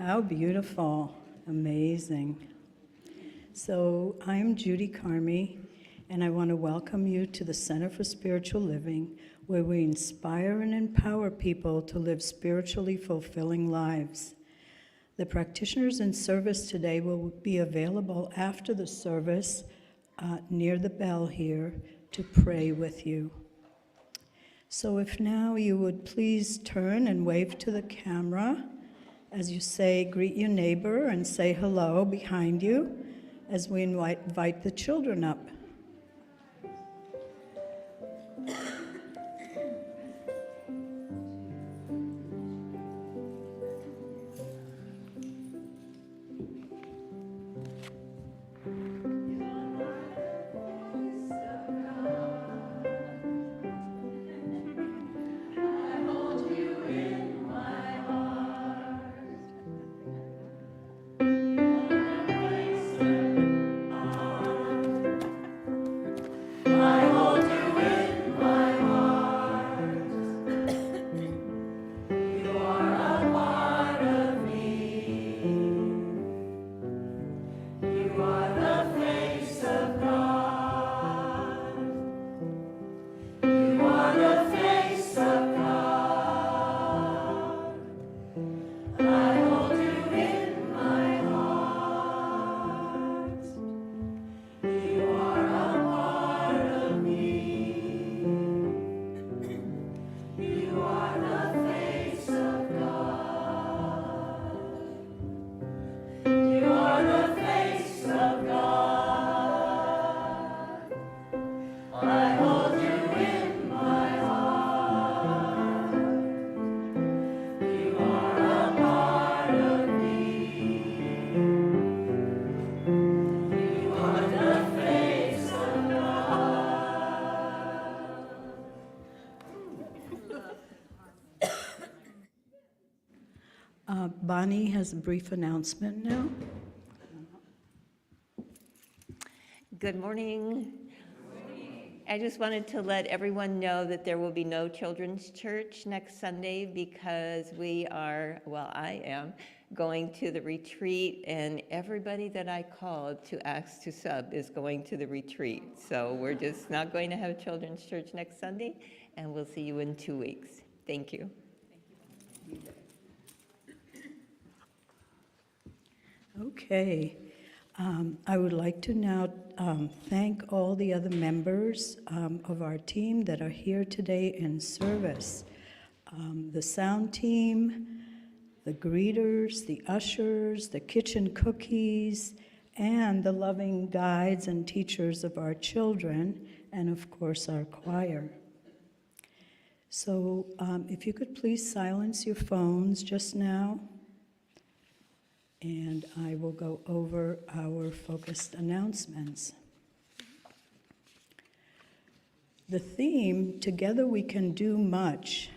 How beautiful. Amazing. So I'm Judy Carmi, and I want to welcome you to the Center for Spiritual Living, where we inspire and empower people to live spiritually fulfilling lives. The practitioners in service today will be available after the service near the bell here to pray with you. So if now you would please turn and wave to the camera as you say, greet your neighbor and say hello behind you as we invite the children up. Bonnie has a brief announcement now. Good morning. I just wanted to let everyone know that there will be no children's church next Sunday because I am going to the retreat, and everybody that I called to ask to sub is going to the retreat. So we're just not going to have children's church next Sunday, and we'll see you in 2 weeks. Thank you. Okay. I would like to now thank all the other members of our team that are here today in service. The sound team, the greeters, the ushers, the kitchen cookies, and the loving guides and teachers of our children, and of course our choir. So if you could please silence your phones just now. And I will go over our focused announcements. The theme, Together We Can Do Much,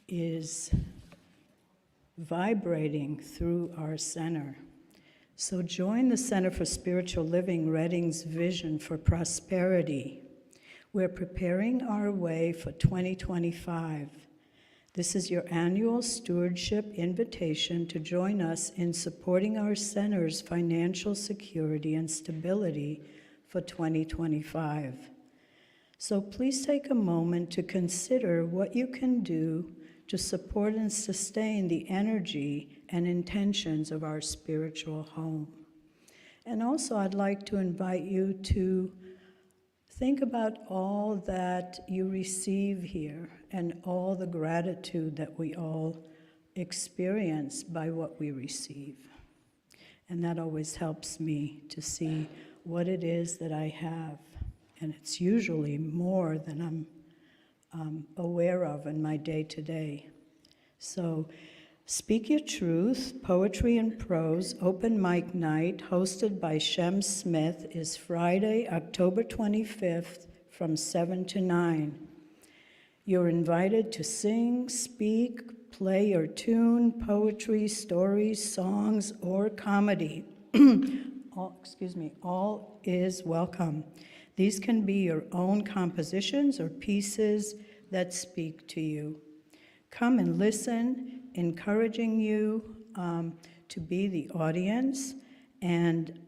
is vibrating through our center. So join the Center for Spiritual Living Reading's vision for prosperity. We're preparing our way for 2025. This is your annual stewardship invitation to join us in supporting our center's financial security and stability for 2025. So please take a moment to consider what you can do to support and sustain the energy and intentions of our spiritual home. And also I'd like to invite you to think about all that you receive here and all the gratitude that we all experience by what we receive. And that always helps me to see what it is that I have. And it's usually more than I'm aware of in my day-to-day. So, Speak Your Truth, Poetry and Prose, Open Mic Night, hosted by Shem Smith, is Friday, October 25th from 7 to 9. You're invited to sing, speak, play your tune, poetry, stories, songs, or comedy. All is welcome. These can be your own compositions or pieces that speak to you. Come and listen, encouraging you to be the audience and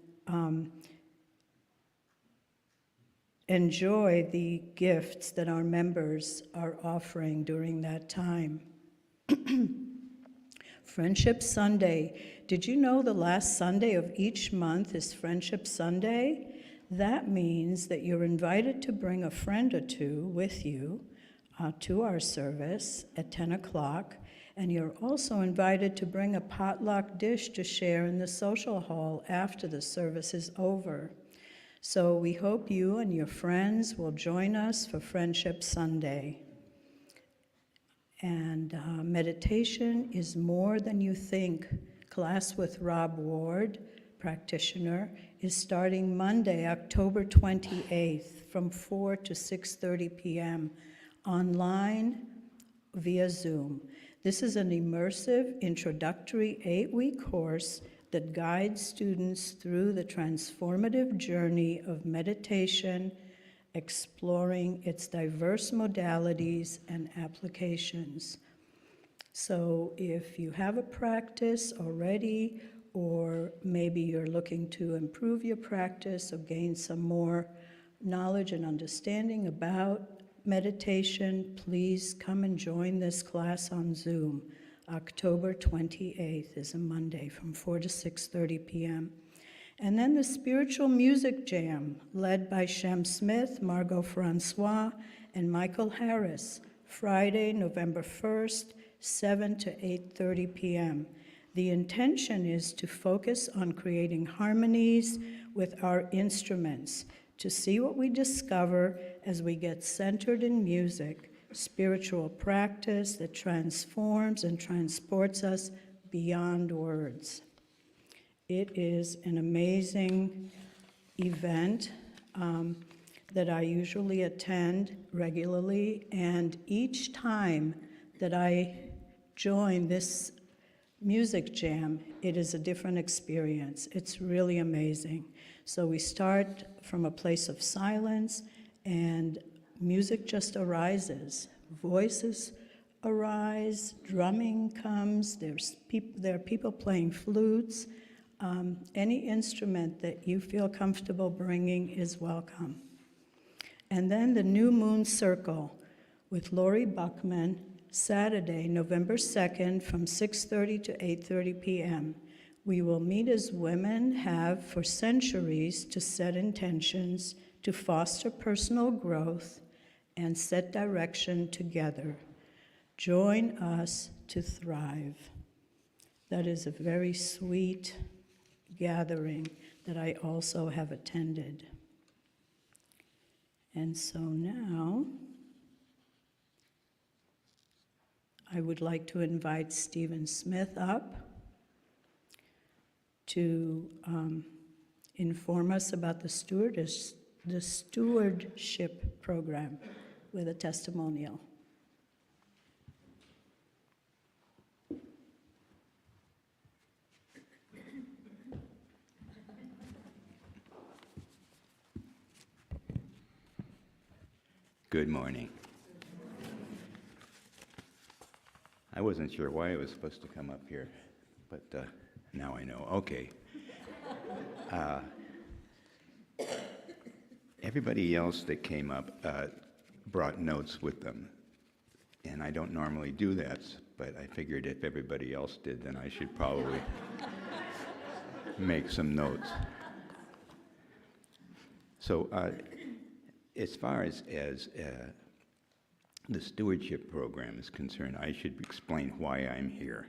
enjoy the gifts that our members are offering during that time. Friendship Sunday. Did you know the last Sunday of each month is Friendship Sunday? That means that you're invited to bring a friend or two with you to our service at 10 o'clock, and you're also invited to bring a potluck dish to share in the social hall after the service is over. So we hope you and your friends will join us for Friendship Sunday. And meditation is more than you think. Class with Rob Ward, practitioner, is starting Monday, October 28th from 4 to 6:30 p.m. online via Zoom. This is an immersive introductory 8-week course that guides students through the transformative journey of meditation, exploring its diverse modalities and applications. So if you have a practice already, or maybe you're looking to improve your practice or gain some more knowledge and understanding about meditation, please come and join this class on Zoom. October 28th is a Monday from 4 to 6:30 p.m. And then the Spiritual Music Jam, led by Shem Smith, Margot Francois, and Michael Harris, Friday, November 1st, 7 to 8:30 p.m. The intention is to focus on creating harmonies with our instruments, to see what we discover as we get centered in music, spiritual practice that transforms and transports us beyond words. It is an amazing event that I usually attend regularly, and each time that I join this music jam, it is a different experience. It's really amazing. So we start from a place of silence, and music just arises. Voices arise, drumming comes, there are people playing flutes. Any instrument that you feel comfortable bringing is welcome. And then the New Moon Circle with Lori Buckman, Saturday, November 2nd from 6:30 to 8:30 p.m. We will meet as women have for centuries to set intentions, to foster personal growth, and set direction together. Join us to thrive. That is a very sweet gathering that I also have attended. And so now, I would like to invite Stephen Smith up to inform us about the stewardship program with a testimonial. Good morning. I wasn't sure why I was supposed to come up here, but now I know. Okay. Everybody else that came up brought notes with them, and I don't normally do that, but I figured if everybody else did, then I should probably make some notes. So as far as the stewardship program is concerned, I should explain why I'm here.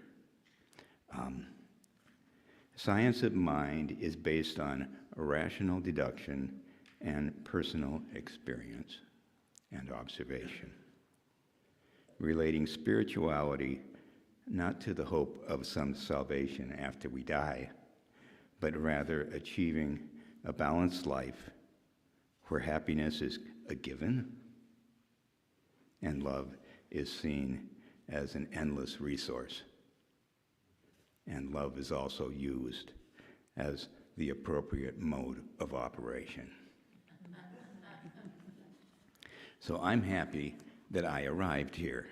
Science of mind is based on rational deduction and personal experience and observation, relating spirituality not to the hope of some salvation after we die, but rather achieving a balanced life where happiness is a given and love is seen as an endless resource. And love is also used as the appropriate mode of operation. So I'm happy that I arrived here.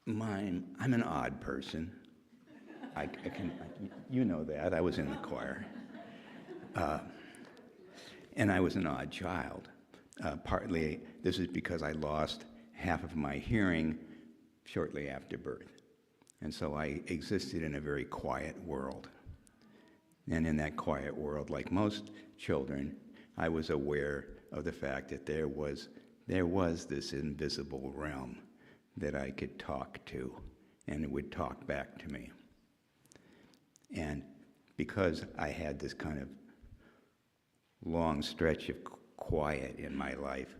I'm an odd person. You know that. I was in the choir. And I was an odd child. Partly, this is because I lost half of my hearing shortly after birth. And so I existed in a very quiet world. And in that quiet world, like most children, I was aware of the fact that there was this invisible realm that I could talk to, and it would talk back to me. And because I had this kind of long stretch of quiet in my life,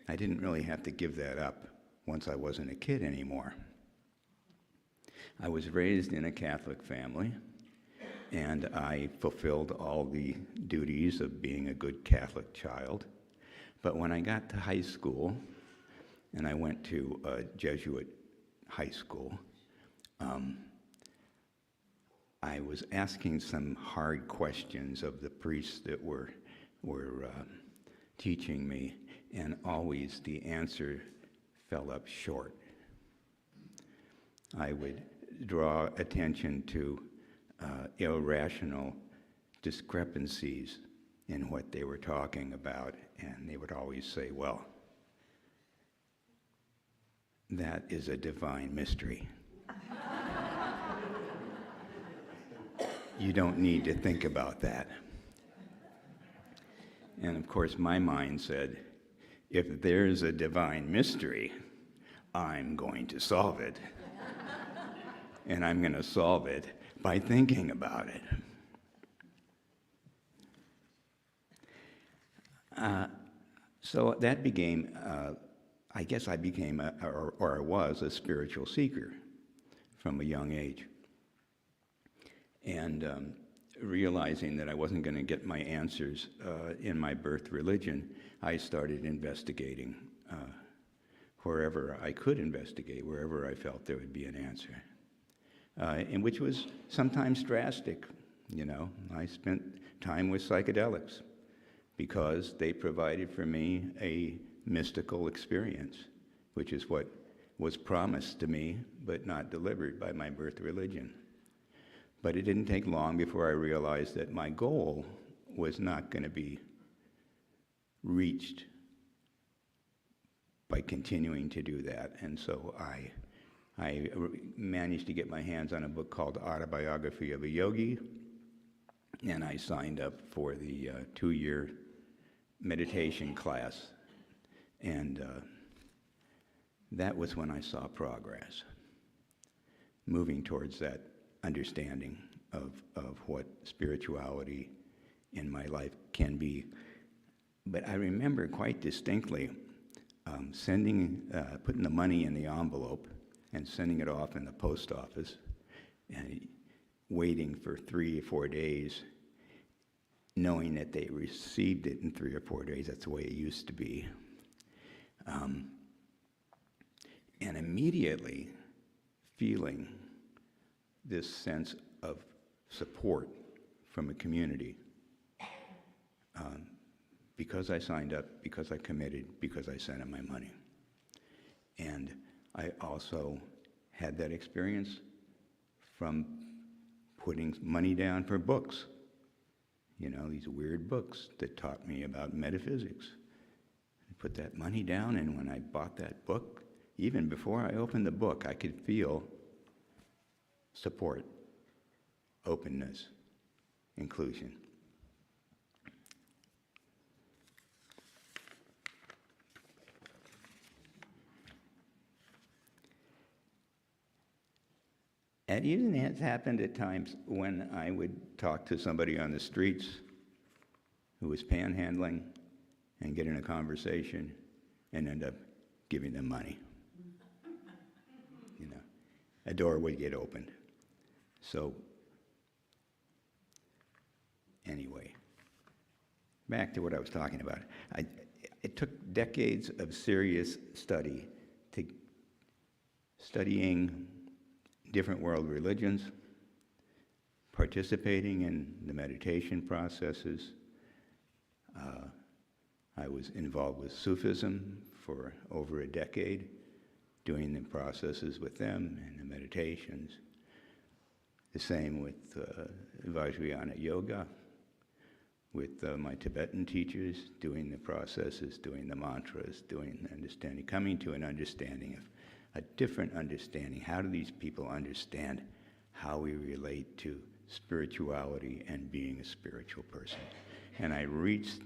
I didn't really have to give that up once I wasn't a kid anymore. I was raised in a Catholic family, and I fulfilled all the duties of being a good Catholic child. But when I got to high school, and I went to a Jesuit high school, I was asking some hard questions of the priests that were teaching me, and always the answer fell up short. I would draw attention to irrational discrepancies in what they were talking about, and they would always say, well, that is a divine mystery. You don't need to think about that. And of course, my mind said, if there's a divine mystery, I'm going to solve it. And I'm going to solve it by thinking about it. So that became, I guess I became, or I was a spiritual seeker from a young age. And realizing that I wasn't going to get my answers in my birth religion, I started investigating wherever I could investigate, wherever I felt there would be an answer. And which was sometimes drastic, you know. I spent time with psychedelics because they provided for me a mystical experience, which is what was promised to me but not delivered by my birth religion. But it didn't take long before I realized that my goal was not going to be reached by continuing to do that. And so I managed to get my hands on a book called Autobiography of a Yogi, and I signed up for the 2-year meditation class. And that was when I saw progress, moving towards that understanding of what spirituality in my life can be. But I remember quite distinctly putting the money in the envelope and sending it off in the post office and waiting for 3 or 4 days, knowing that they received it in 3 or 4 days. That's the way it used to be. And immediately feeling this sense of support from a community because I signed up, because I committed, because I sent in my money. And I also had that experience from putting money down for books, you know, these weird books that taught me about metaphysics. I put that money down, and when I bought that book, even before I opened the book, I could feel support, openness, inclusion. It even has happened at times when I would talk to somebody on the streets who was panhandling and get in a conversation and end up giving them money. You know, a door would get opened. So, anyway, back to what I was talking about. It took decades of serious study to studying different world religions, participating in the meditation processes. I was involved with Sufism for over a decade, doing the processes with them and the meditations. The same with Vajrayana Yoga, with my Tibetan teachers, doing the processes, doing the mantras, doing the understanding, coming to an understanding of a different understanding. How do these people understand how we relate to spirituality and being a spiritual person? And I reached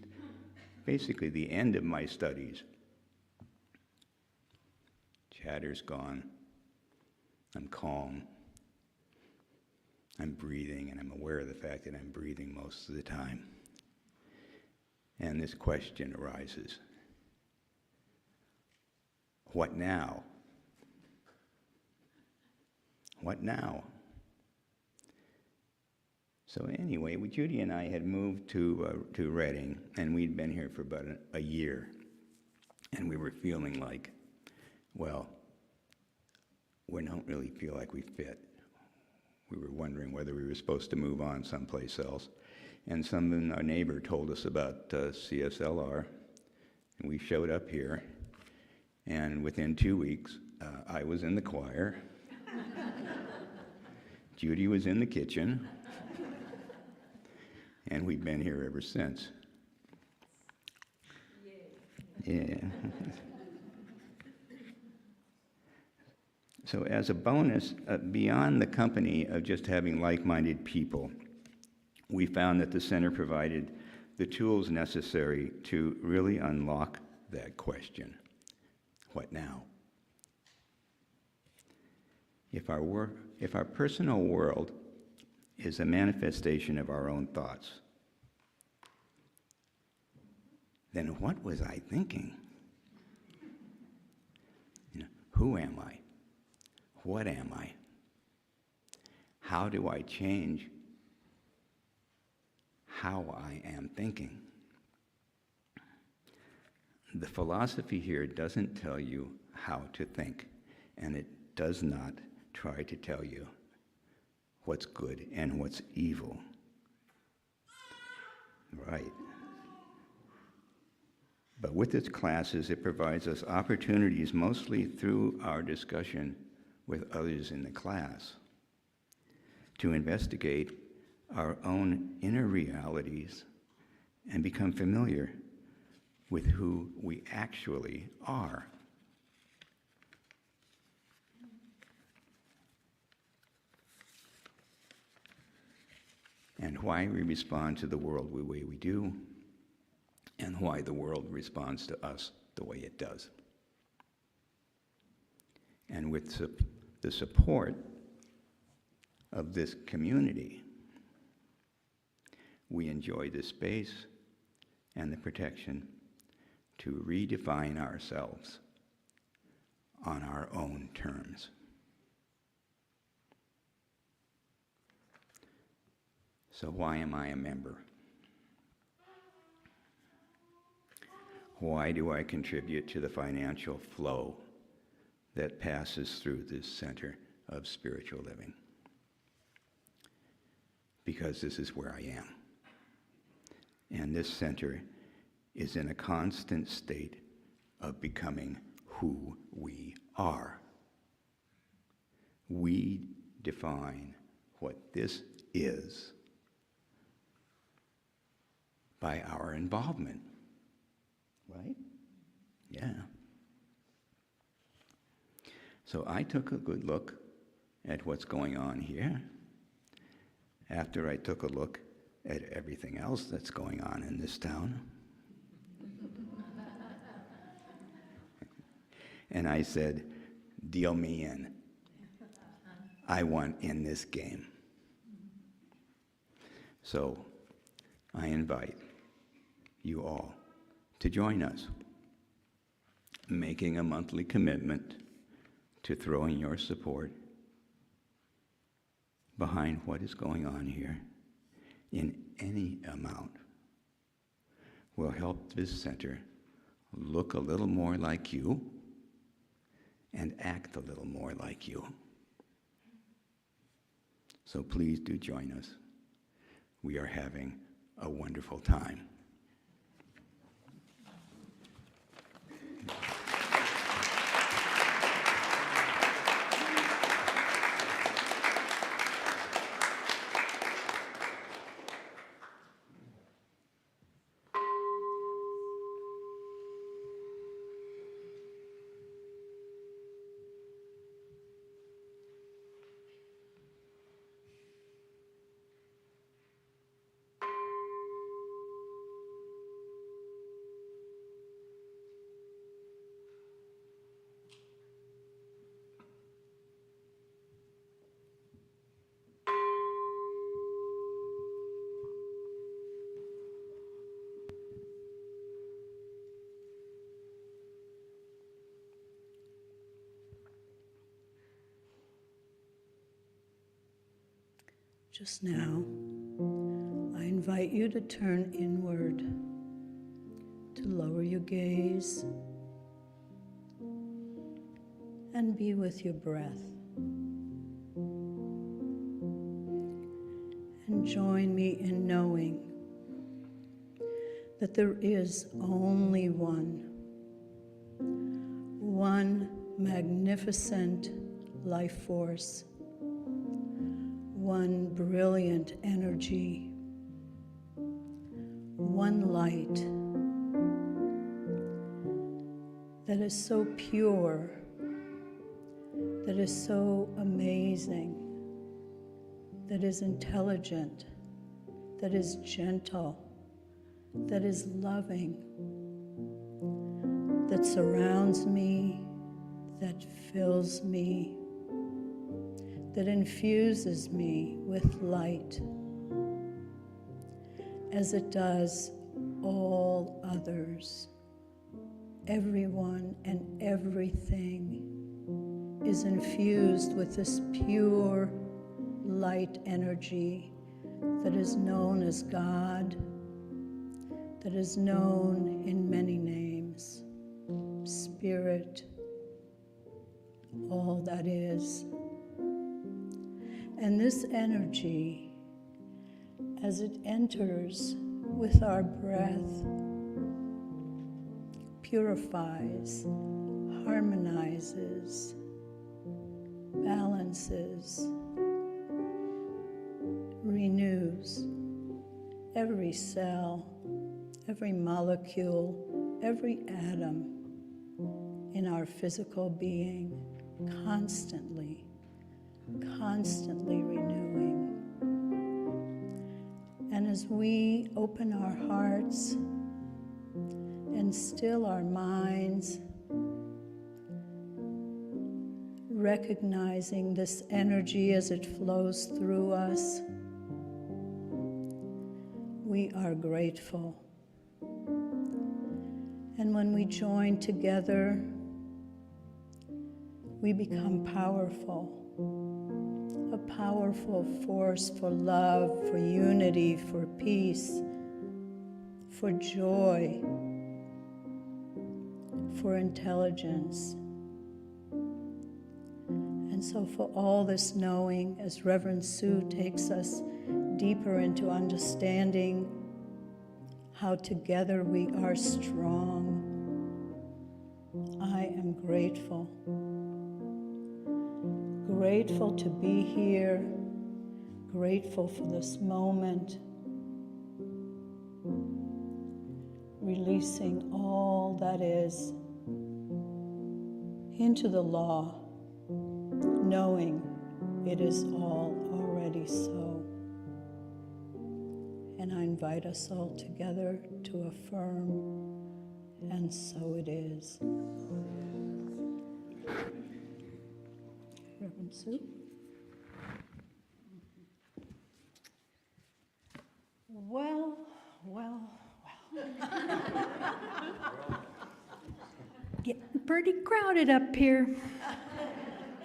basically the end of my studies. Chatter's gone. I'm calm. I'm breathing, and I'm aware of the fact that I'm breathing most of the time. And this question arises. What now? What now? So anyway, Judy and I had moved to Reading, and we'd been here for about a year. And we were feeling like, well, we don't really feel like we fit. We were wondering whether we were supposed to move on someplace else. And our neighbor told us about CSLR, and we showed up here. And within 2 weeks, I was in the choir. Judy was in the kitchen. And we've been here ever since. Yeah. So as a bonus, beyond the company of just having like-minded people, we found that the center provided the tools necessary to really unlock that question. What now? If our personal world is a manifestation of our own thoughts, then what was I thinking? Who am I? What am I? How do I change how I am thinking? The philosophy here doesn't tell you how to think, and it does not try to tell you what's good and what's evil. Right. But with its classes, it provides us opportunities, mostly through our discussion with others in the class, to investigate our own inner realities and become familiar with who we actually are. And why we respond to the world the way we do, and why the world responds to us the way it does. And with the support of this community, we enjoy the space and the protection to redefine ourselves on our own terms. So why am I a member? Why do I contribute to the financial flow that passes through this center of spiritual living? Because this is where I am. And this center is in a constant state of becoming who we are. We define what this is by our involvement. Right? Yeah. So I took a good look at what's going on here after I took a look at everything else that's going on in this town. And I said, deal me in. I want in this game. So I invite you all to join us, making a monthly commitment to throwing your support behind what is going on here in any amount will help this center look a little more like you and act a little more like you. So please do join us. We are having a wonderful time. Just now, I invite you to turn inward, to lower your gaze, and be with your breath. And join me in knowing that there is only one magnificent life force, one brilliant energy, one light that is so pure, that is so amazing, that is intelligent, that is gentle, that is loving, that surrounds me, that fills me, that infuses me with light, as it does all others. Everyone and everything is infused with this pure light energy that is known as God, that is known in many names: Spirit, all that is. And this energy, as it enters with our breath, purifies, harmonizes, balances, renews every cell, every molecule, every atom in our physical being, constantly renewing. And as we open our hearts and still our minds, recognizing this energy as it flows through us, we are grateful. And when we join together, we become powerful. A powerful force for love, for unity, for peace, for joy, for intelligence. And so for all this knowing, as Reverend Sue takes us deeper into understanding how together we are strong, I am grateful. Grateful to be here, grateful for this moment, releasing all that is into the law, knowing it is all already so. And I invite us all together to affirm, and so it is. Reverend Sue? Well. Getting pretty crowded up here.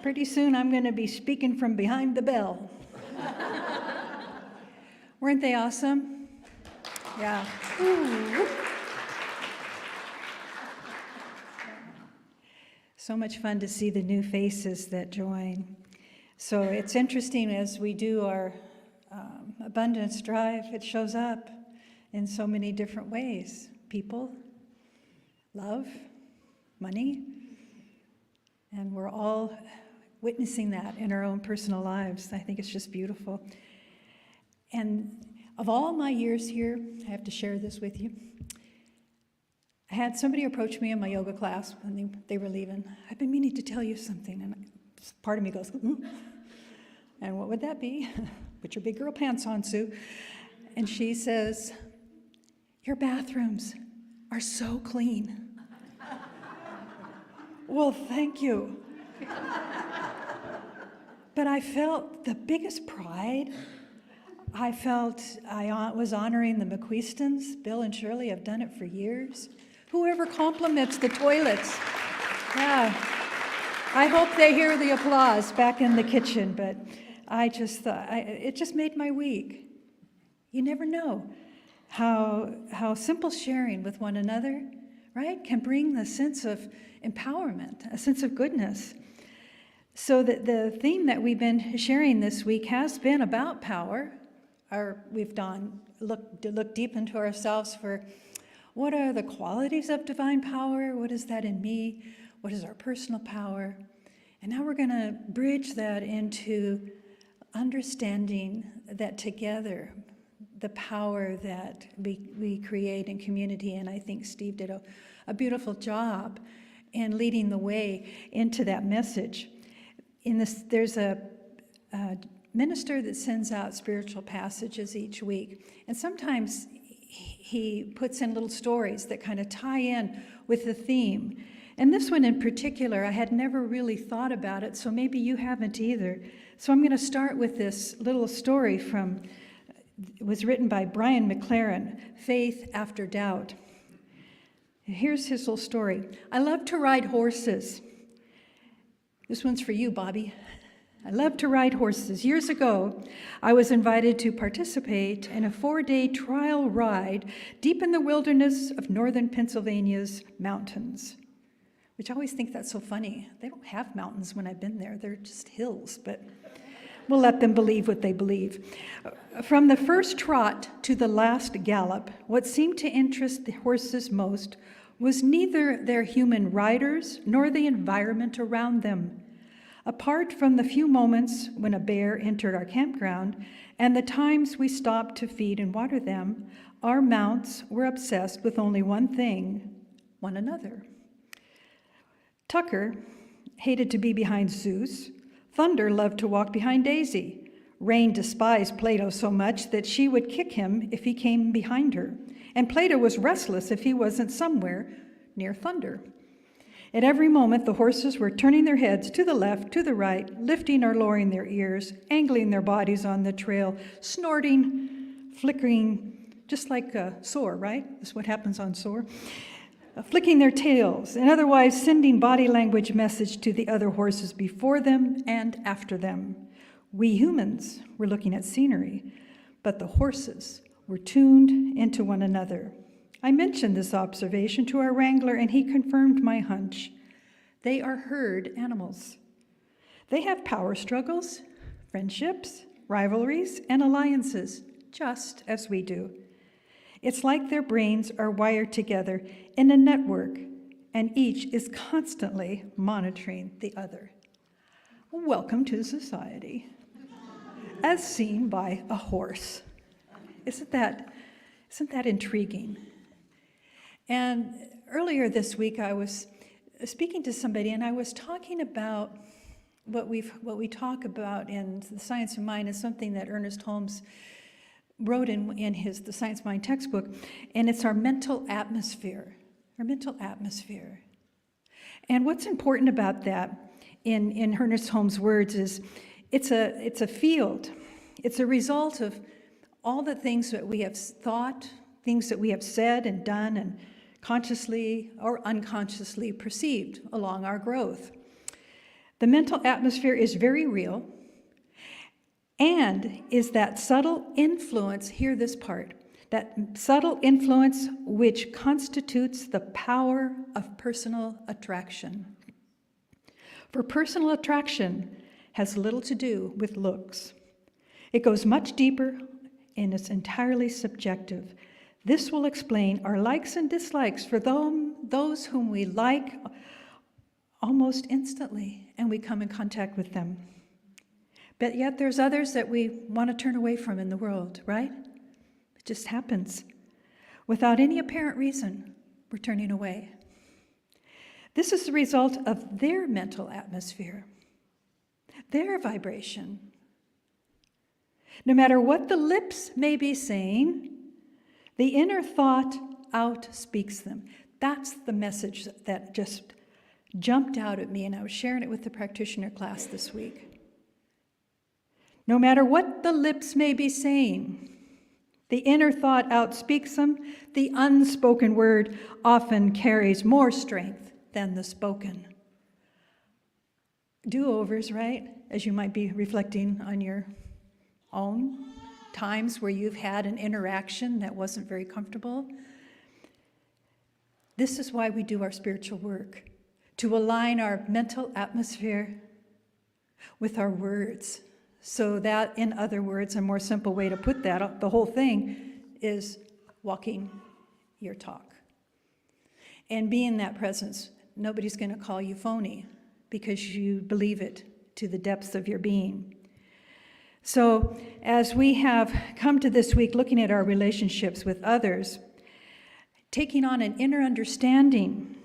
Pretty soon I'm going to be speaking from behind the bell. Weren't they awesome? Yeah. Ooh. So much fun to see the new faces that join. So it's interesting as we do our abundance drive, it shows up in so many different ways. People, love, money, and we're all witnessing that in our own personal lives. I think it's just beautiful. And of all my years here, I have to share this with you. I had somebody approach me in my yoga class when they were leaving. I've been meaning to tell you something, and part of me goes, And what would that be? Put your big girl pants on, Sue. And she says, your bathrooms are so clean. Well, thank you. But I felt the biggest pride. I felt I was honoring the McQuistons. Bill and Shirley have done it for years. Whoever compliments the toilets. Yeah. I hope they hear the applause back in the kitchen, but I just thought, it just made my week. You never know how simple sharing with one another, right, can bring the sense of empowerment, a sense of goodness. So the theme that we've been sharing this week has been about power. We've looked deep into ourselves for what are the qualities of divine power? What is that in me? What is our personal power? And now we're going to bridge that into understanding that together, the power that we create in community. And I think Steve did a beautiful job in leading the way into that message. There's a minister that sends out spiritual passages each week. And sometimes he puts in little stories that kind of tie in with the theme. And this one in particular, I had never really thought about it, so maybe you haven't either. So I'm going to start with this little story it was written by Brian McLaren, Faith After Doubt. Here's his little story. I love to ride horses. This one's for you, Bobby. I love to ride horses. Years ago, I was invited to participate in a 4-day trial ride deep in the wilderness of northern Pennsylvania's mountains, which I always think that's so funny. They don't have mountains when I've been there. They're just hills, but we'll let them believe what they believe. From the first trot to the last gallop, what seemed to interest the horses most was neither their human riders nor the environment around them. Apart from the few moments when a bear entered our campground and the times we stopped to feed and water them, our mounts were obsessed with only one thing, one another. Tucker hated to be behind Zeus. Thunder loved to walk behind Daisy. Rain despised Plato so much that she would kick him if he came behind her. And Plato was restless if he wasn't somewhere near Thunder. At every moment, the horses were turning their heads to the left, to the right, lifting or lowering their ears, angling their bodies on the trail, snorting, flickering, just like Soar, right? That's what happens on Soar. Flicking their tails, and otherwise sending body language message to the other horses before them and after them. We humans were looking at scenery, but the horses were tuned into one another. I mentioned this observation to our wrangler, and he confirmed my hunch. They are herd animals. They have power struggles, friendships, rivalries, and alliances, just as we do. It's like their brains are wired together in a network, and each is constantly monitoring the other. Welcome to society, as seen by a horse. Isn't that intriguing? And earlier this week, I was speaking to somebody, and I was talking about what we talk about in the Science of Mind is something that Earnest Holmes wrote in the Science of Mind textbook, and it's our mental atmosphere. Our mental atmosphere. And what's important about that, in Earnest Holmes' words, is it's a field. It's a result of all the things that we have thought, things that we have said and done, and consciously or unconsciously perceived along our growth. The mental atmosphere is very real and is that subtle influence, hear this part, that subtle influence which constitutes the power of personal attraction. For personal attraction has little to do with looks. It goes much deeper and it's entirely subjective. This will explain our likes and dislikes for those whom we like almost instantly, and we come in contact with them. But yet there's others that we want to turn away from in the world, right? It just happens. Without any apparent reason, we're turning away. This is the result of their mental atmosphere, their vibration. No matter what the lips may be saying, the inner thought outspeaks them. That's the message that just jumped out at me, and I was sharing it with the practitioner class this week. No matter what the lips may be saying, the inner thought outspeaks them. The unspoken word often carries more strength than the spoken. do-overs, right? As you might be reflecting on your own times where you've had an interaction that wasn't very comfortable. This is why we do our spiritual work, to align our mental atmosphere with our words. So that, in other words, a more simple way to put that, the whole thing is walking your talk. And be in that presence. Nobody's going to call you phony because you believe it to the depths of your being. So as we have come to this week looking at our relationships with others, taking on an inner understanding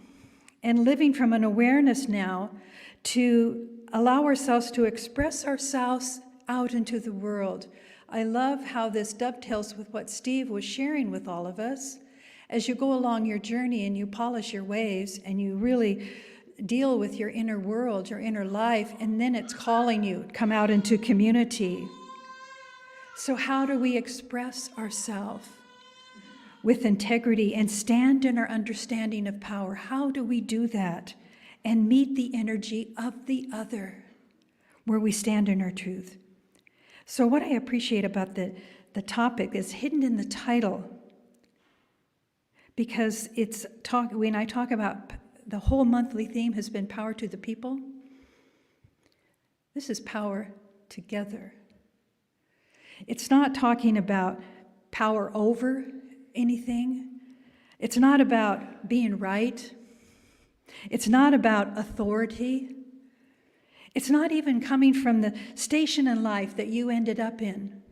and living from an awareness now to allow ourselves to express ourselves out into the world. I love how this dovetails with what Steve was sharing with all of us. As you go along your journey and you polish your ways and you really deal with your inner world, your inner life, and then it's calling you, come out into community. So how do we express ourselves with integrity and stand in our understanding of power? How do we do that and meet the energy of the other where we stand in our truth? So what I appreciate about the topic is hidden in the title, because when I talk about the whole monthly theme has been power to the people. This is power together. It's not talking about power over anything. It's not about being right. It's not about authority. It's not even coming from the station in life that you ended up in,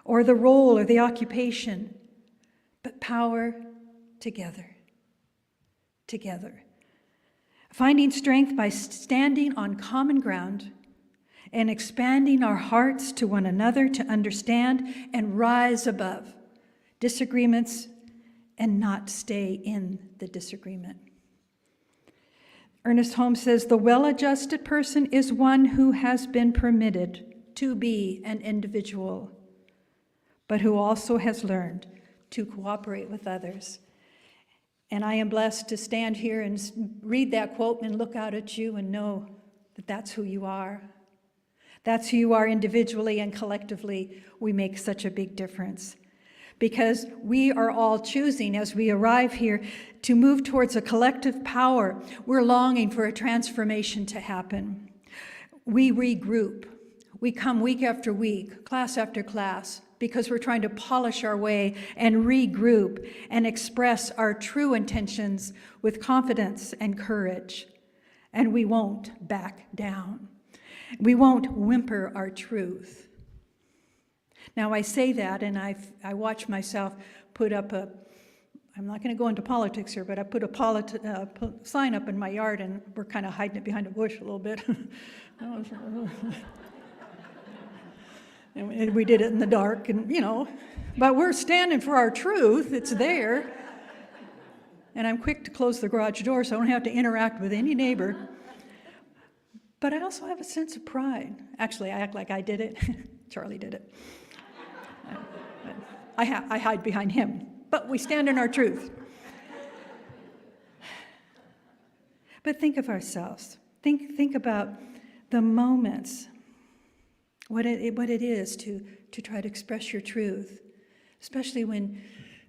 or the role or the occupation, but power together. Together. Finding strength by standing on common ground and expanding our hearts to one another to understand and rise above disagreements and not stay in the disagreement. Earnest Holmes says, the well-adjusted person is one who has been permitted to be an individual, but who also has learned to cooperate with others. And I am blessed to stand here and read that quote and look out at you and know that that's who you are. That's who you are individually, and collectively we make such a big difference. Because we are all choosing as we arrive here to move towards a collective power. We're longing for a transformation to happen. We regroup. We come week after week, class after class, because we're trying to polish our way and regroup and express our true intentions with confidence and courage. And we won't back down. We won't whimper our truth. Now I say that, and I watch myself put up I'm not going to go into politics here, but I put a sign up in my yard, and we're kind of hiding it behind a bush a little bit. And we did it in the dark, and but we're standing for our truth. It's there. And I'm quick to close the garage door so I don't have to interact with any neighbor. But I also have a sense of pride. Actually, I act like I did it. Charlie did it. I hide behind him, but we stand in our truth. But think of ourselves. Think about the moments, what it is to try to express your truth, especially when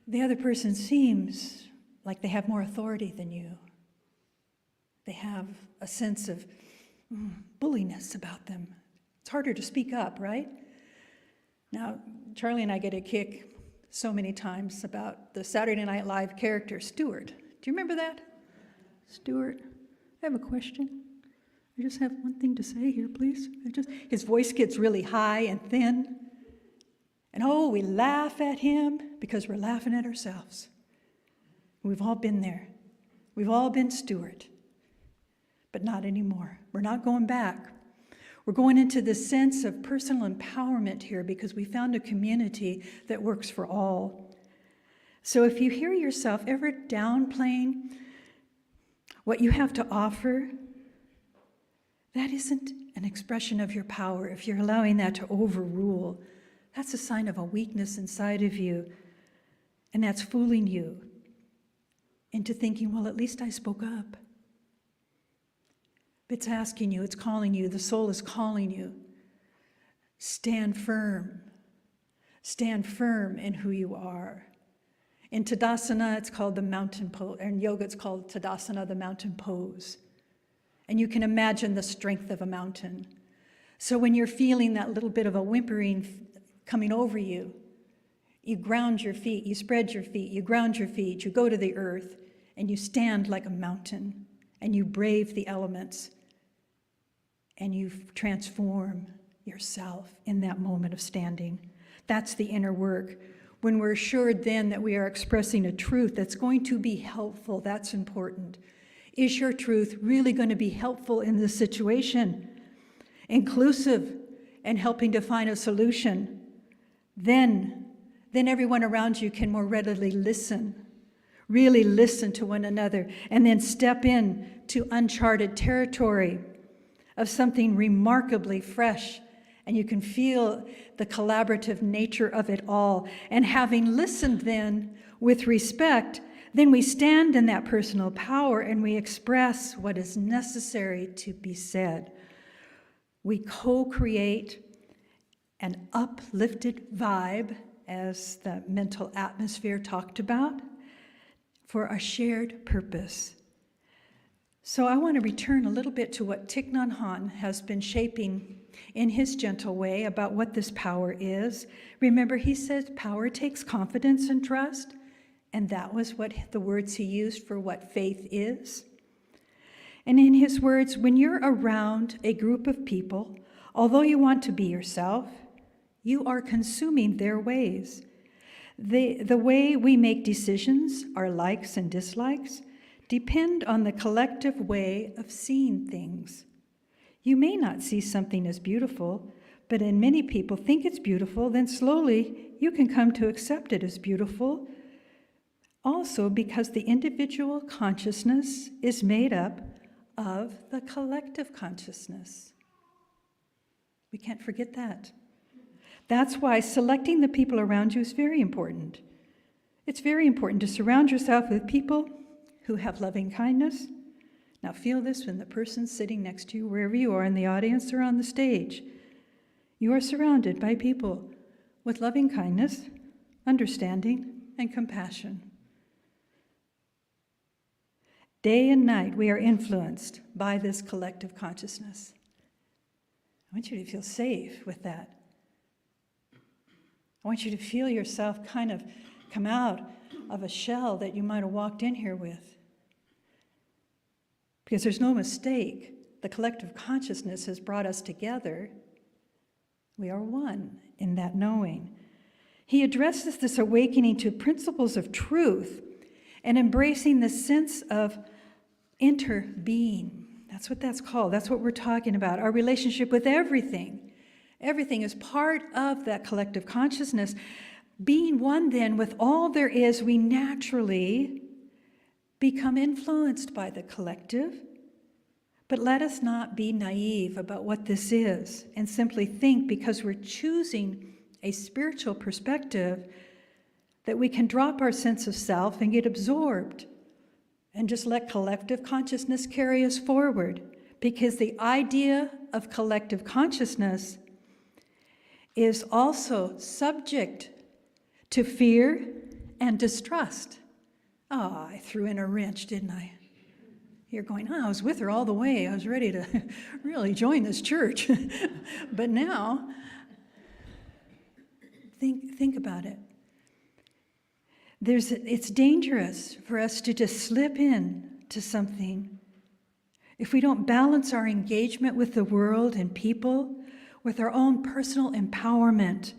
the other person seems like they have more authority than you. They have a sense of bulliness about them. It's harder to speak up, right? Now, Charlie and I get a kick so many times about the Saturday Night Live character, Stuart. Do you remember that? Stuart, I have a question. I just have one thing to say here, please. His voice gets really high and thin. And we laugh at him because we're laughing at ourselves. We've all been there. We've all been Stuart. But not anymore. We're not going back. We're going into the sense of personal empowerment here because we found a community that works for all. So if you hear yourself ever downplaying what you have to offer, that isn't an expression of your power. If you're allowing that to overrule, that's a sign of a weakness inside of you. And that's fooling you into thinking, well, at least I spoke up. it's asking you, it's calling you, the soul is calling you, stand firm. Stand firm in who you are. In Tadasana, it's called the mountain pose. In yoga, it's called Tadasana, the mountain pose. And you can imagine the strength of a mountain. So when you're feeling that little bit of a whimpering coming over you, you ground your feet, you spread your feet, you ground your feet, you go to the earth, and you stand like a mountain, and you brave the elements, and you transform yourself in that moment of standing. That's the inner work. When we're assured then that we are expressing a truth that's going to be helpful, that's important. Is your truth really going to be helpful in this situation? Inclusive and helping to find a solution? Then everyone around you can more readily listen, really listen to one another, and then step in to uncharted territory of something remarkably fresh. And you can feel the collaborative nature of it all. And having listened then with respect, then we stand in that personal power and we express what is necessary to be said. We co-create an uplifted vibe, as the mental atmosphere talked about, for a shared purpose. So I want to return a little bit to what Thich Nhat Hanh has been shaping in his gentle way about what this power is. Remember, he said power takes confidence and trust, and that was what the words he used for what faith is. And in his words, when you're around a group of people, although you want to be yourself, you are consuming their ways. The way we make decisions, our likes and dislikes, depend on the collective way of seeing things. You may not see something as beautiful, but in many people think it's beautiful, then slowly you can come to accept it as beautiful. Also because the individual consciousness is made up of the collective consciousness. We can't forget that. That's why selecting the people around you is very important. It's very important to surround yourself with people who have loving kindness. Now feel this when the person sitting next to you, wherever you are in the audience or on the stage. You are surrounded by people with loving kindness, understanding, and compassion. Day and night we are influenced by this collective consciousness. I want you to feel safe with that. I want you to feel yourself kind of come out of a shell that you might have walked in here with. Because there's no mistake, the collective consciousness has brought us together. We are one in that knowing. He addresses this awakening to principles of truth and embracing the sense of interbeing. That's what that's called. That's what we're talking about. Our relationship with everything. Everything is part of that collective consciousness. Being one then with all there is, we naturally become influenced by the collective. But let us not be naive about what this is and simply think because we're choosing a spiritual perspective that we can drop our sense of self and get absorbed and just let collective consciousness carry us forward. Because the idea of collective consciousness is also subject to fear and distrust. Oh, I threw in a wrench, didn't I? You're going, I was with her all the way. I was ready to really join this church. But now, think about it. It's dangerous for us to just slip in to something. If we don't balance our engagement with the world and people with our own personal empowerment,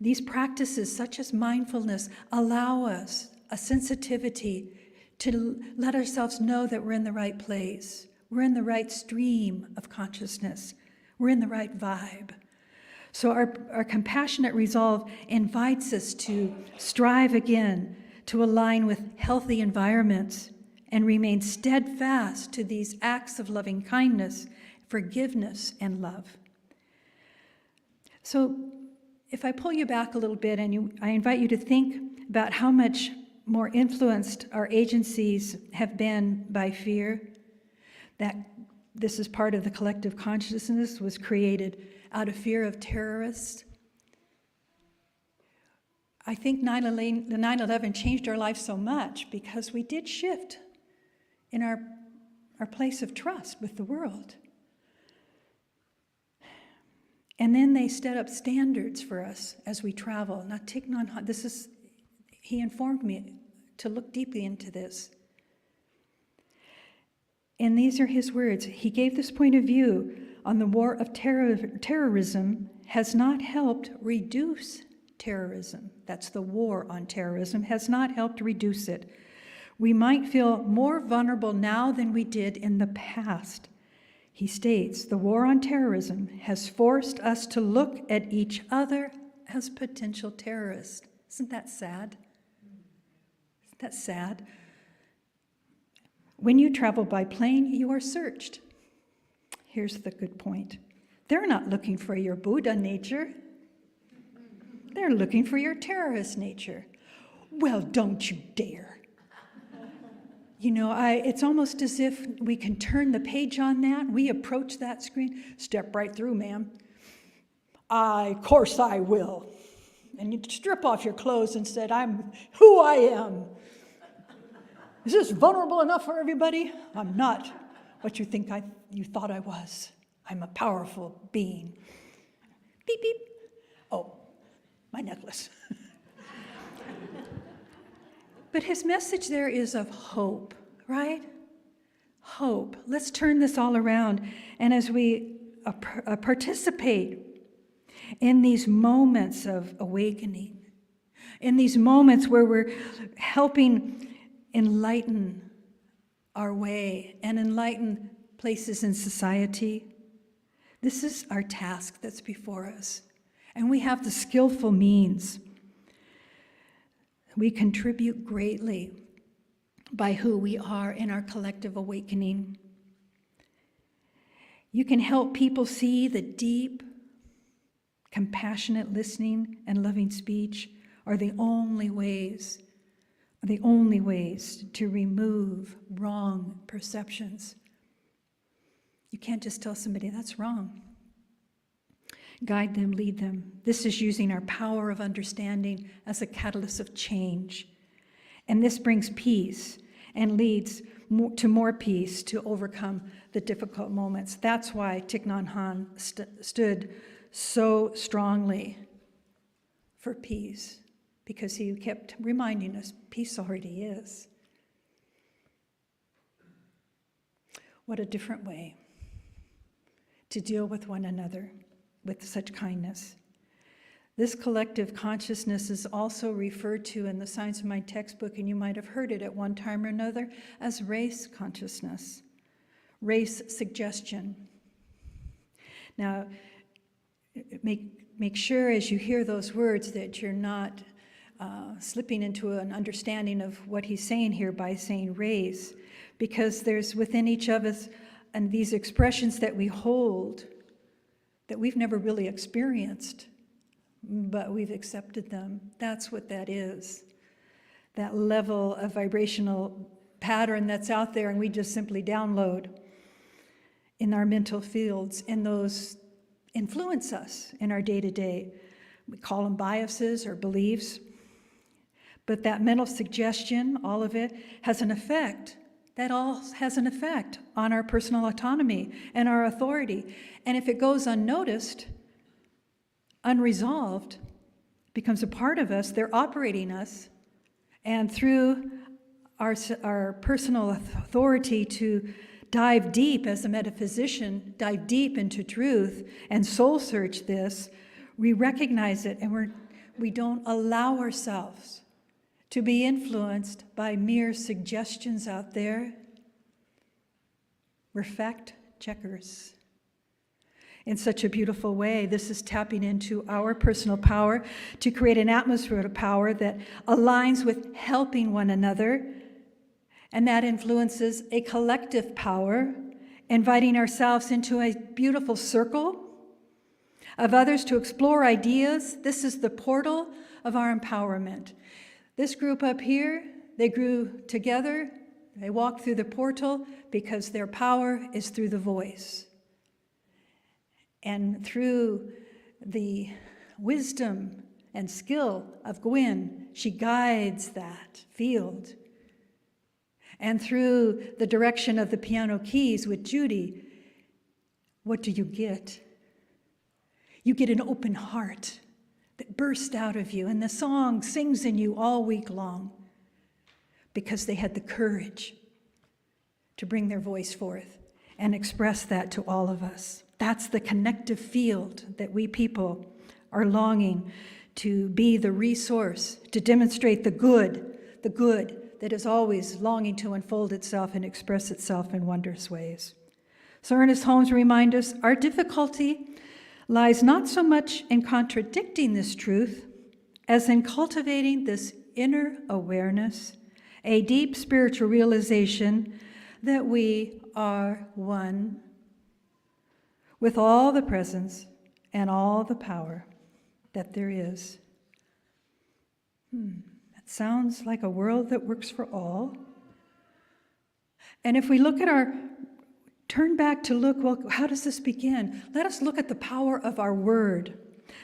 these practices, such as mindfulness, allow us a sensitivity to let ourselves know that we're in the right place. We're in the right stream of consciousness. We're in the right vibe. So our compassionate resolve invites us to strive again to align with healthy environments and remain steadfast to these acts of loving kindness, forgiveness, and love. So if I pull you back a little bit and I invite you to think about how much more influenced our agencies have been by fear, that this is part of the collective consciousness, was created out of fear of terrorists. I think 9/11 changed our lives so much because we did shift in our place of trust with the world. And then they set up standards for us as we travel. Now, Thich Nhat Hanh, he informed me to look deeply into this. And these are his words. He gave this point of view on the war of terrorism has not helped reduce terrorism. That's the war on terrorism, has not helped reduce it. We might feel more vulnerable now than we did in the past. He states, the war on terrorism has forced us to look at each other as potential terrorists. Isn't that sad? Isn't that sad? When you travel by plane, you are searched. Here's the good point. They're not looking for your Buddha nature. They're looking for your terrorist nature. Well, don't you dare. You know, it's almost as if we can turn the page on that. We approach that screen. Step right through, ma'am. Of course I will. And you strip off your clothes and said, I'm who I am. Is this vulnerable enough for everybody? I'm not what you think you thought I was. I'm a powerful being. Beep, beep. Oh, my necklace. But his message there is of hope, right? Hope. Let's turn this all around. And as we participate in these moments of awakening, in these moments where we're helping enlighten our way and enlighten places in society, this is our task that's before us. And we have the skillful means. We contribute greatly by who we are in our collective awakening. You can help people see the deep, compassionate listening and loving speech are the only ways to remove wrong perceptions. You can't just tell somebody that's wrong. Guide them, lead them. This is using our power of understanding as a catalyst of change. And this brings peace and leads to more peace to overcome the difficult moments. That's why Thich Nhat Hanh stood so strongly for peace, because he kept reminding us peace already is. What a different way to deal with one another with such kindness. This collective consciousness is also referred to in the Science of Mind textbook, and you might have heard it at one time or another, as race consciousness, race suggestion. Now, make sure as you hear those words that you're not slipping into an understanding of what he's saying here by saying race, because there's within each of us and these expressions that we hold that we've never really experienced, but we've accepted them. That's what that is. That level of vibrational pattern that's out there, and we just simply download in our mental fields, and those influence us in our day-to-day. We call them biases or beliefs. But that mental suggestion, all of it, has an effect. That all has an effect on our personal autonomy and our authority. And if it goes unnoticed, unresolved, becomes a part of us, they're operating us. And through our personal authority to dive deep as a metaphysician, dive deep into truth and soul search this, we recognize it, and we don't allow ourselves to be influenced by mere suggestions out there. We're fact checkers. In such a beautiful way, this is tapping into our personal power to create an atmosphere of power that aligns with helping one another, and that influences a collective power, inviting ourselves into a beautiful circle of others to explore ideas. This is the portal of our empowerment. This group up here, they grew together They walk through the portal because their power is through the voice. And through the wisdom and skill of Gwen, she guides that field. And through the direction of the piano keys with Judy, what do you get? You get an open heart that bursts out of you, and the song sings in you all week long because they had the courage to bring their voice forth and express that to all of us. That's the connective field that we people are longing to be the resource, to demonstrate the good that is always longing to unfold itself and express itself in wondrous ways. So Earnest Holmes reminds us, our difficulty lies not so much in contradicting this truth as in cultivating this inner awareness, a deep spiritual realization that we are one with all the presence and all the power that there is. That sounds like a world that works for all. And if we look at turn back to look, well, how does this begin? Let us look at the power of our word,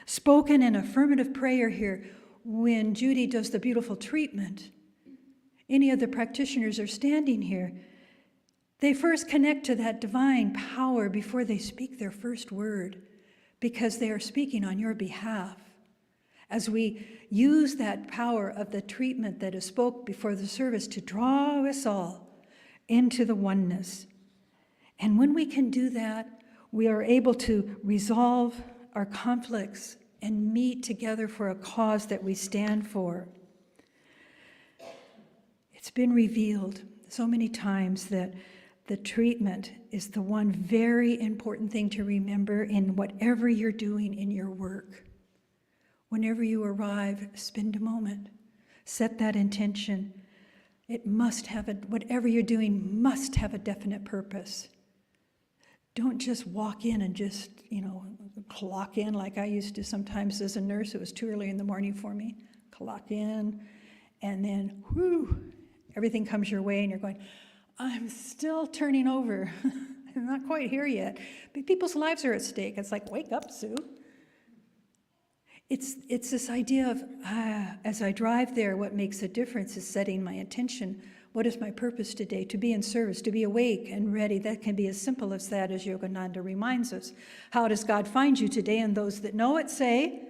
spoken in affirmative prayer here when Judy does the beautiful treatment. Any of the practitioners are standing here. They first connect to that divine power before they speak their first word, because they are speaking on your behalf. As we use that power of the treatment that is spoke before the service to draw us all into the oneness. And when we can do that, we are able to resolve our conflicts and meet together for a cause that we stand for. It's been revealed so many times that the treatment is the one very important thing to remember in whatever you're doing in your work. Whenever you arrive, spend a moment. Set that intention. It must have whatever you're doing must have a definite purpose. Don't just walk in and just, clock in like I used to sometimes as a nurse. It was too early in the morning for me. Clock in, and then, everything comes your way and you're going, I'm still turning over. I'm not quite here yet. But people's lives are at stake. It's like, wake up, Sue. It's this idea of, as I drive there, what makes a difference is setting my intention. What is my purpose today? To be in service, to be awake and ready. That can be as simple as that, as Yogananda reminds us. How does God find you today? And those that know it say,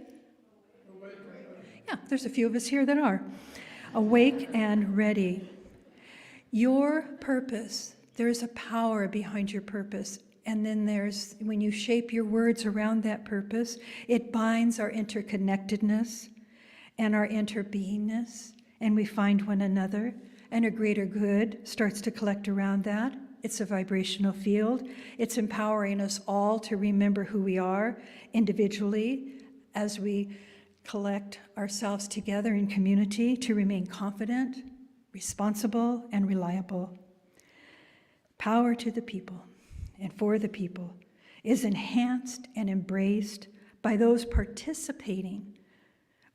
yeah, there's a few of us here that are. Awake and ready. Your purpose, there's a power behind your purpose. And then when you shape your words around that purpose, it binds our interconnectedness and our interbeingness, and we find one another, and a greater good starts to collect around that. It's a vibrational field. It's empowering us all to remember who we are individually as we collect ourselves together in community to remain confident, responsible, and reliable. Power to the people and for the people is enhanced and embraced by those participating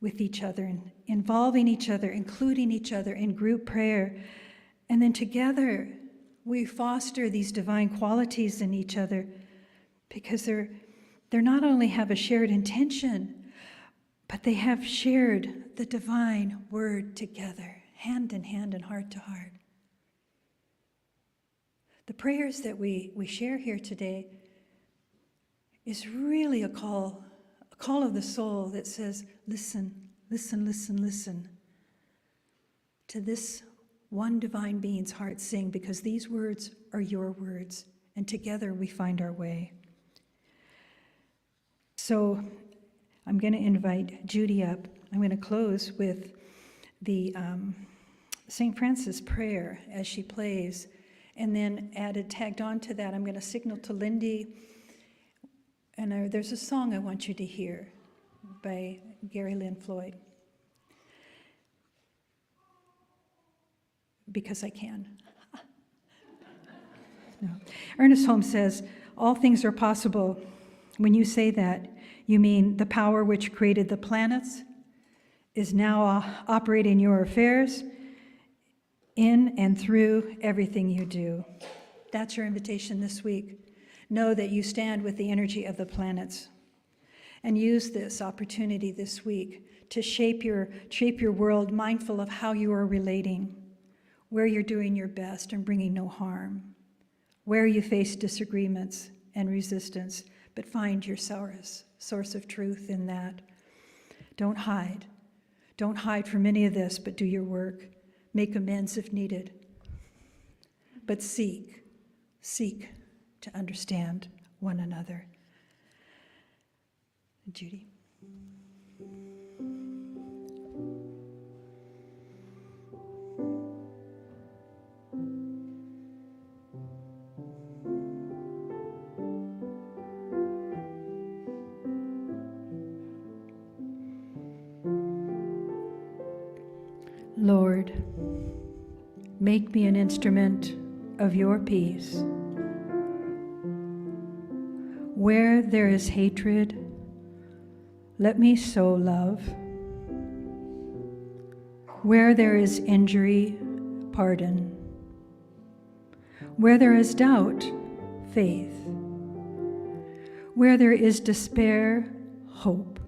with each other and involving each other, including each other in group prayer. And then together we foster these divine qualities in each other because they're not only have a shared intention, but they have shared the divine word together, hand in hand and heart to heart. The prayers that we share here today is really a call of the soul that says, listen, listen, listen, listen to this one divine being's heart sing, because these words are your words, and together we find our way. So I'm going to invite Judy up. I'm going to close with the St. Francis prayer as she plays. And then tagged on to that, I'm going to signal to Lindy. And there's a song I want you to hear by Gary Lynn Floyd. Because I can. No. Earnest Holmes says, all things are possible. When you say that, you mean the power which created the planets is now operating your affairs. in and through everything you do. That's your invitation this week. Know that you stand with the energy of the planets, and use this opportunity this week to shape your world, mindful of how you are relating, where you're doing your best and bringing no harm, where you face disagreements and resistance, but find your source of truth in that. Don't hide. Don't hide from any of this, but do your work. Make amends if needed. But seek to understand one another. Judy. Lord, make me an instrument of your peace. Where there is hatred, let me sow love. Where there is injury, pardon. Where there is doubt, faith. Where there is despair, hope.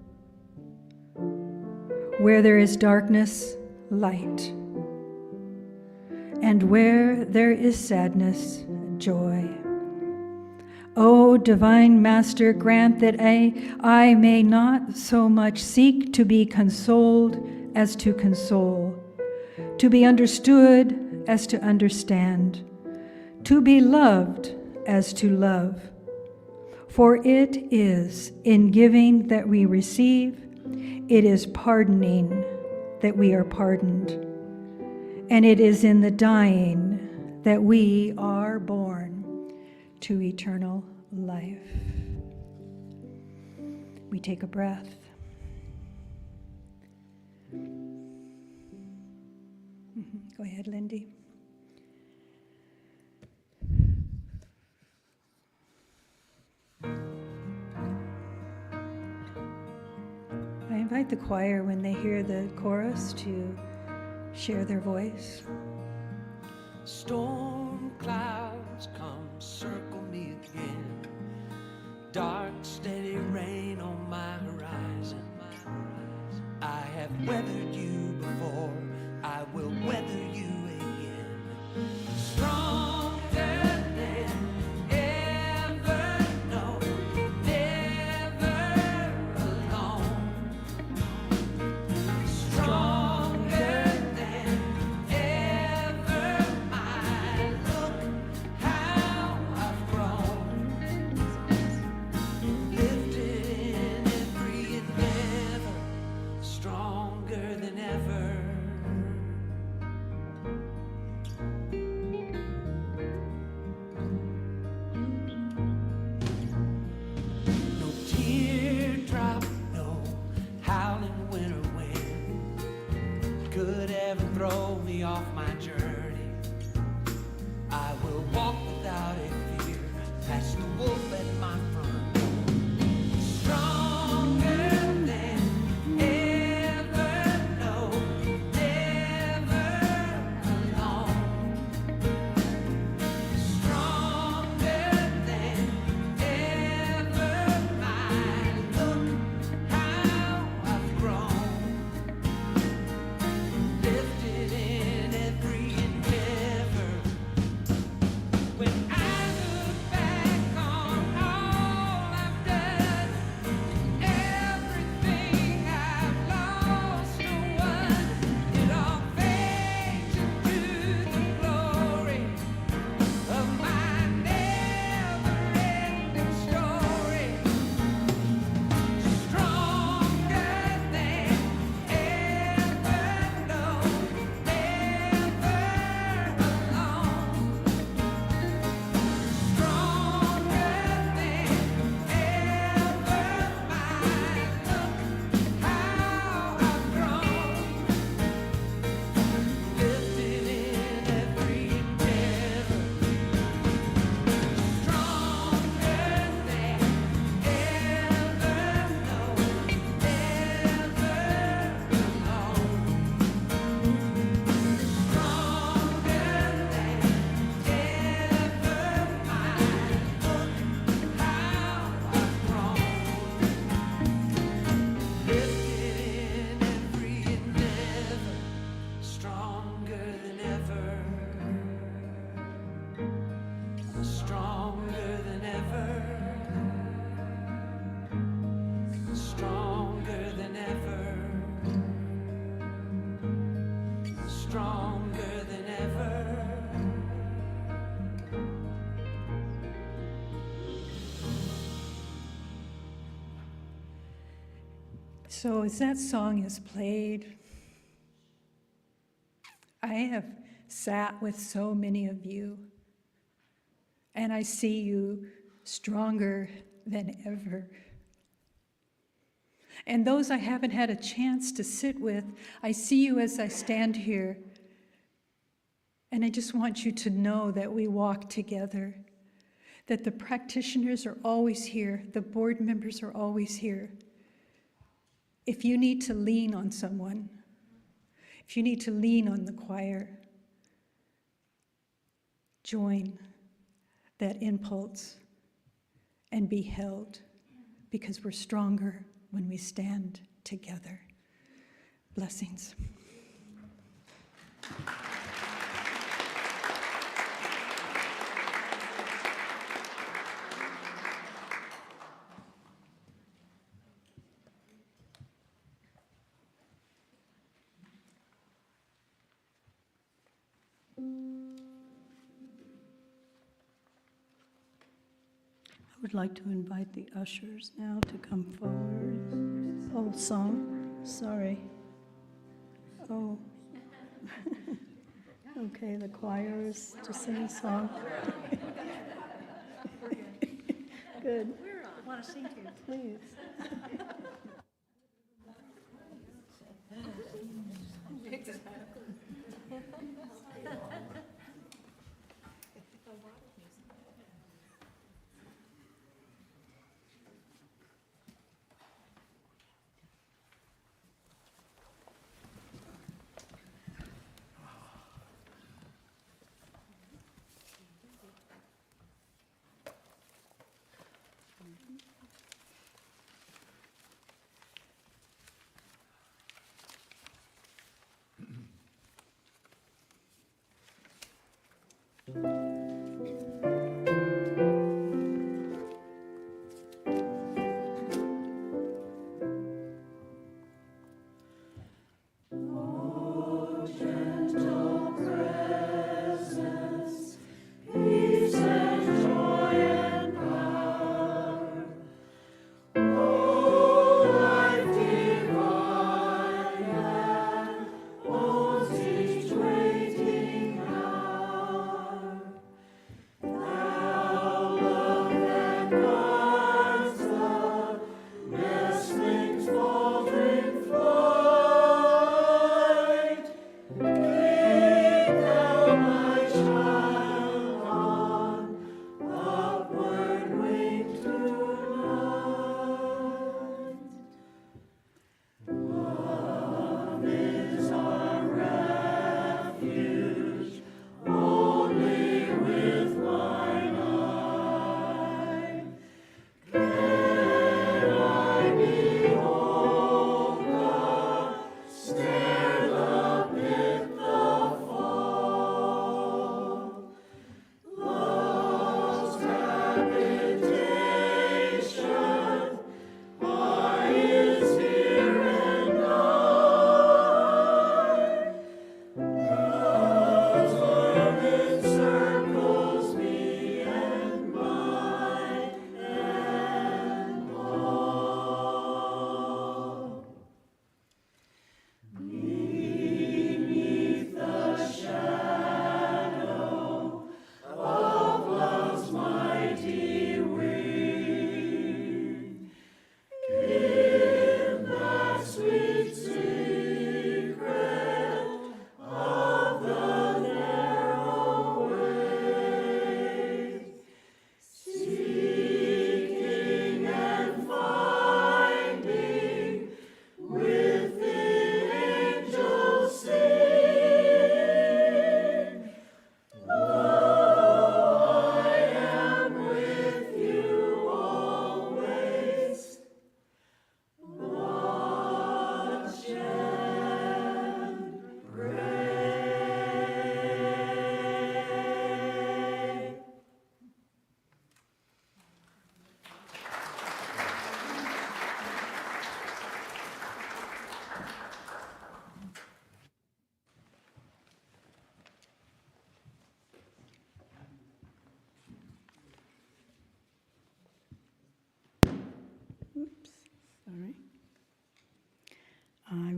Where there is darkness, light. And where there is sadness, joy. O Divine Master, grant that I may not so much seek to be consoled as to console, to be understood as to understand, to be loved as to love. For it is in giving that we receive, it is pardoning that we are pardoned, and it is in the dying that we are born to eternal life. We take a breath. Go ahead, Lindy. I invite the choir, when they hear the chorus, to share their voice. Storm clouds come circle me again. Dark, steady rain on my horizon. I have weathered you before, I will weather you again. Stronger than ever known, never alone. Stronger than ever, my look how I've grown. Lifted in every endeavor, stronger than ever. No teardrop, no howling winter wind could ever throw me off my journey. I will walk without a fear, past the wolf at my front. Stronger than ever, no, never alone. Stronger than ever, my look how I've grown. Lifted in every endeavor. When I look back on all stronger than ever, stronger than ever, stronger than ever. So as that song is played, I have sat with so many of you, and I see you stronger than ever. And those I haven't had a chance to sit with, I see you as I stand here, and I just want you to know that we walk together, that the practitioners are always here, the board members are always here. If you need to lean on someone, if you need to lean on the choir, join that impulse and be held, because we're stronger when we stand together. Blessings. I would like to invite the ushers now to come forward. Oh, song, sorry. Oh. Okay, the choir is to sing a song. Good. I want to sing to you. Please.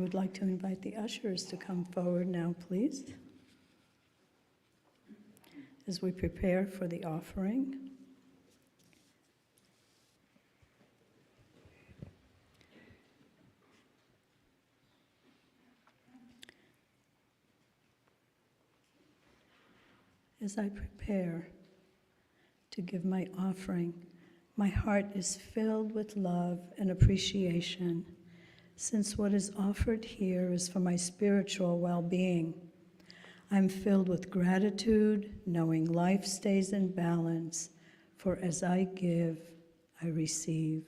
would like to invite the ushers to come forward now, please, as we prepare for the offering. As I prepare to give my offering, my heart is filled with love and appreciation, since what is offered here is for my spiritual well-being. I'm filled with gratitude, knowing life stays in balance, for as I give, I receive.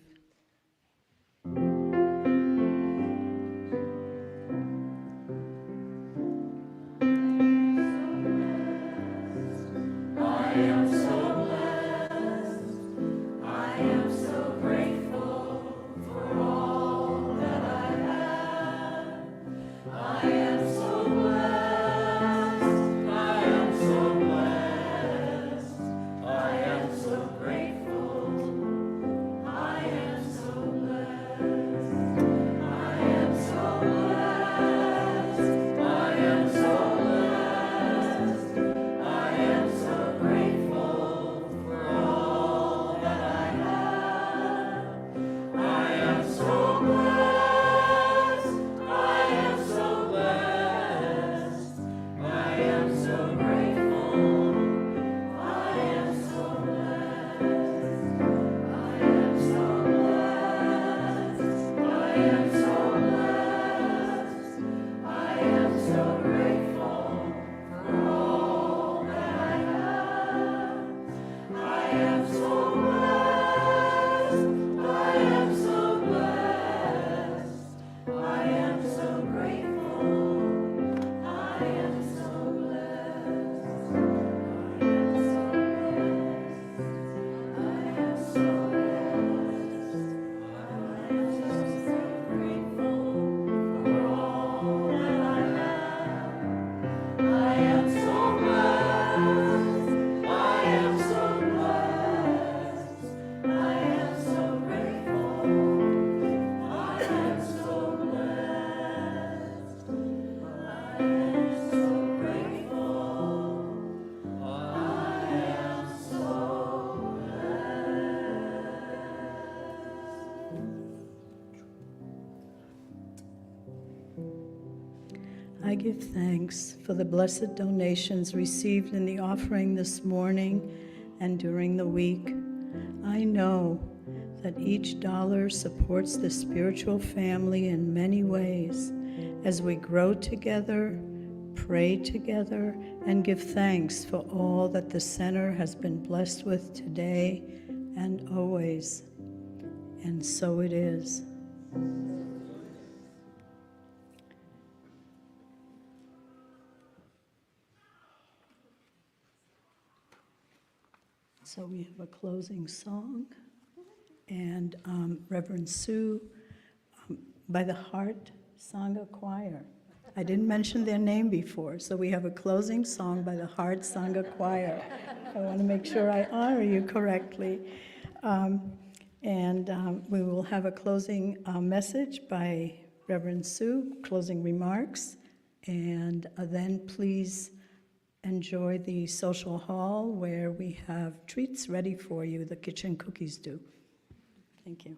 I give thanks for the blessed donations received in the offering this morning and during the week. I know that each dollar supports the spiritual family in many ways as we grow together, pray together, and give thanks for all that the center has been blessed with today and always. And so it is. So we have a closing song, and Reverend Sue by the Heart Sangha Choir. I didn't mention their name before, so we have a closing song by the Heart Sangha Choir. I want to make sure I honor you correctly. And we will have a closing message by Reverend Sue, closing remarks, and then please enjoy the social hall where we have treats ready for you. The kitchen cookies do. Thank you.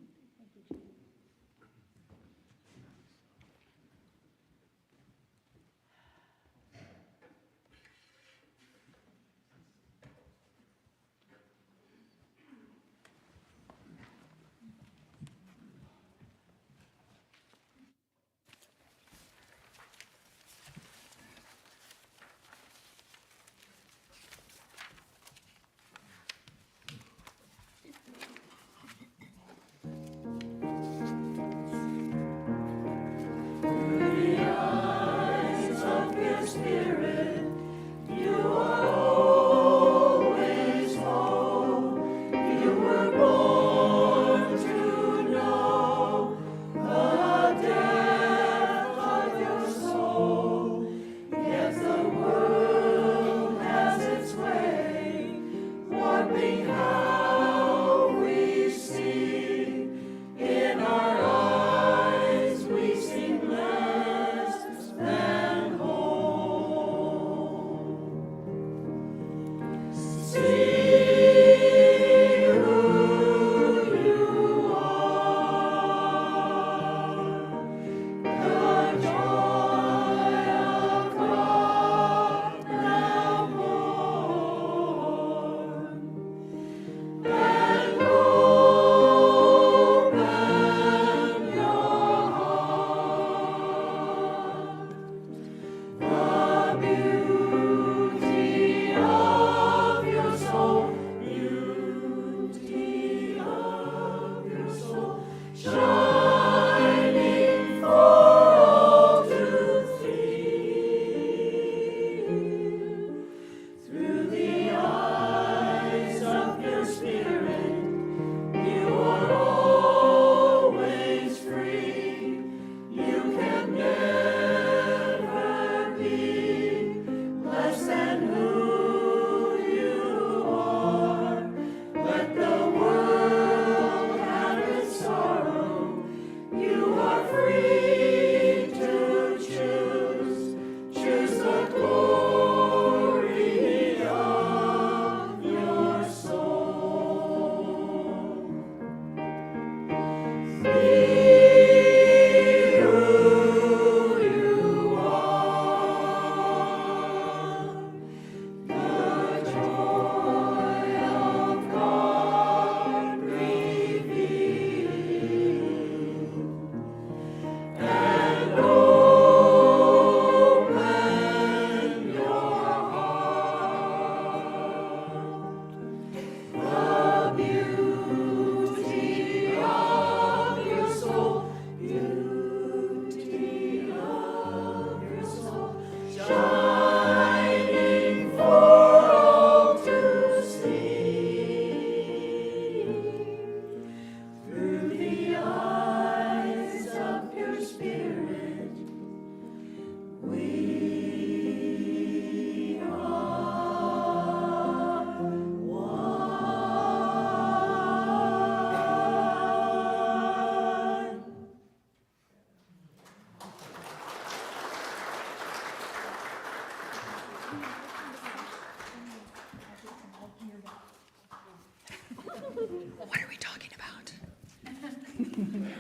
What are we talking about?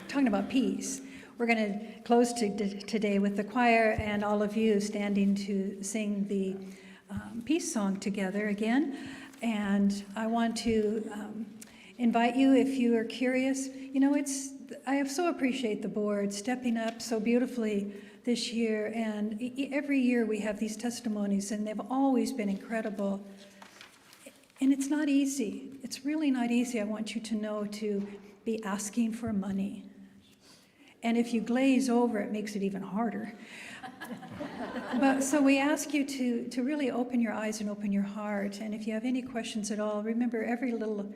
Talking about peace. We're going to close today with the choir and all of you standing to sing the peace song together again. And I want to invite you, if you are curious, I so appreciate the board stepping up so beautifully this year. And every year we have these testimonies, and they've always been incredible. And it's not easy. It's really not easy, I want you to know, to be asking for money. And if you glaze over, it makes it even harder. But so we ask you to really open your eyes and open your heart. And if you have any questions at all, remember every little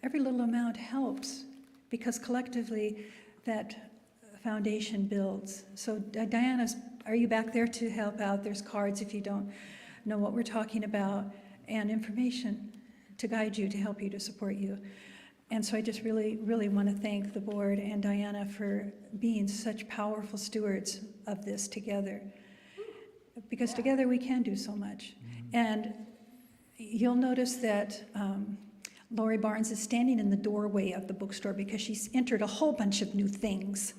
amount helps, because collectively that foundation builds. So Diana, are you back there to help out? There's cards if you don't know what we're talking about, and information to guide you, to help you, to support you. And so I just really, really want to thank the board and Diana for being such powerful stewards of this together. Because together we can do so much. And you'll notice that Lori Barnes is standing in the doorway of the bookstore because she's entered a whole bunch of new things.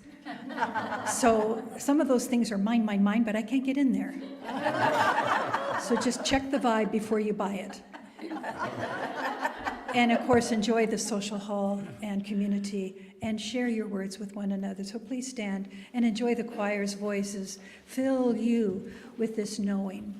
So some of those things are mine, but I can't get in there. So just check the vibe before you buy it. And of course, enjoy the social hall and community, and share your words with one another. So please stand and enjoy the choir's voices. Fill you with this knowing.